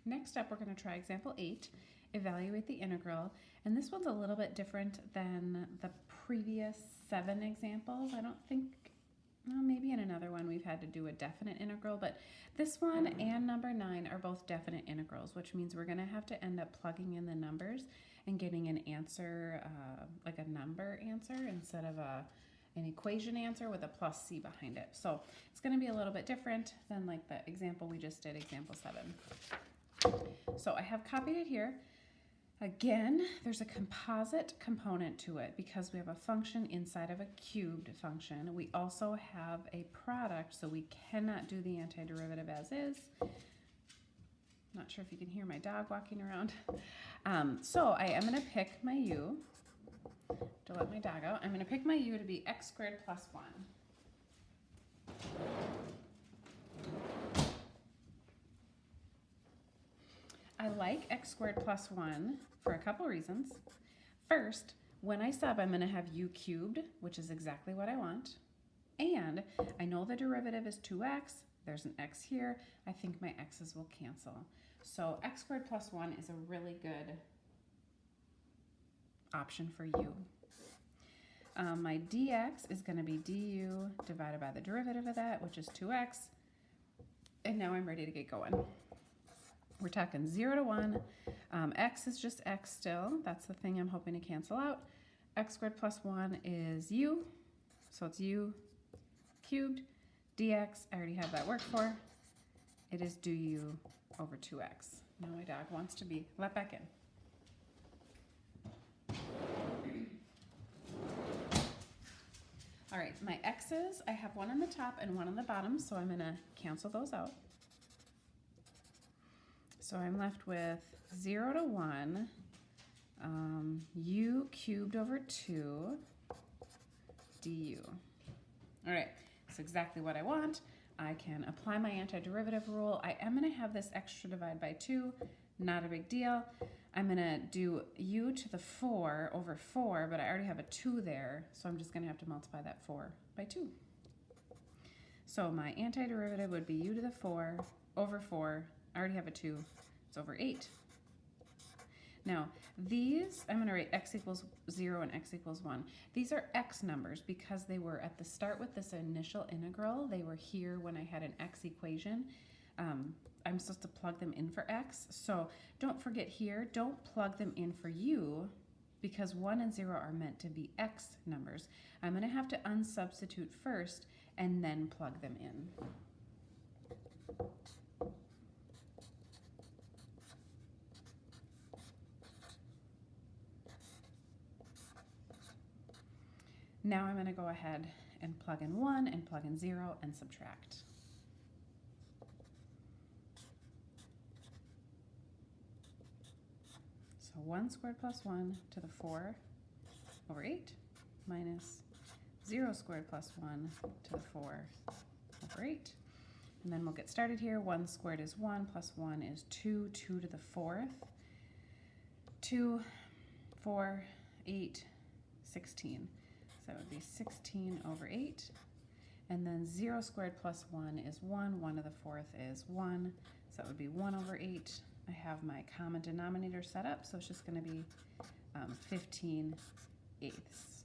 Next up, we're going to try example 8, evaluate the integral. And this one's a little bit different than the previous 7 examples. I don't think, well, maybe in another one we've had to do a definite integral, but this one and number 9 are both definite integrals, which means we're going to have to end up plugging in the numbers and getting an answer, like a number answer instead of an equation answer with a plus c behind it. So it's going to be a little bit different than like the example we just did, example 7. So I have copied it here. Again, there's a composite component to it because we have a function inside of a cubed function. We also have a product, so we cannot do the antiderivative as is. Not sure if you can hear my dog walking around. So I am going to pick my u to let my dog out. I'm going to pick my u to be x squared plus 1. I like x squared plus 1 for a couple reasons. First, when I sub, I'm going to have u cubed, which is exactly what I want. And I know the derivative is 2x. There's an x here. I think my x's will cancel. So x squared plus 1 is a really good option for u. My dx is going to be du divided by the derivative of that, which is 2x. And now I'm ready to get going. We're talking 0 to 1. X is just x still. That's the thing I'm hoping to cancel out. X squared plus 1 is u. So it's u cubed. Dx, I already have that worked for. It is du over 2x. Now my dog wants to be let back in. All right, my x's, I have one on the top and one on the bottom, so I'm going to cancel those out. So I'm left with 0 to 1, u cubed over 2 du. All right, that's exactly what I want. I can apply my antiderivative rule. I am going to have this extra divide by 2, not a big deal. I'm going to do u to the 4 over 4, but I already have a 2 there, so I'm just going to have to multiply that 4 by 2. So my antiderivative would be u to the 4 over 4. I already have a 2. It's over 8. Now, these, I'm going to write x equals 0 and x equals 1. These are x numbers because they were at the start with this initial integral. They were here when I had an x equation. I'm supposed to plug them in for x. So don't forget here, don't plug them in for u because 1 and 0 are meant to be x numbers. I'm going to have to unsubstitute first and then plug them in. Now I'm going to go ahead and plug in 1 and plug in 0 and subtract. So 1 squared plus 1 to the 4 over 8 minus 0 squared plus 1 to the 4 over 8. And then we'll get started here. 1 squared is 1 plus 1 is 2, 2 to the 4th. 2, 4, 8, 16. So that would be 16 over 8. And then 0 squared plus 1 is 1. 1 to the 4th is 1. So that would be 1 over 8. I have my common denominator set up, so it's just going to be 15 eighths.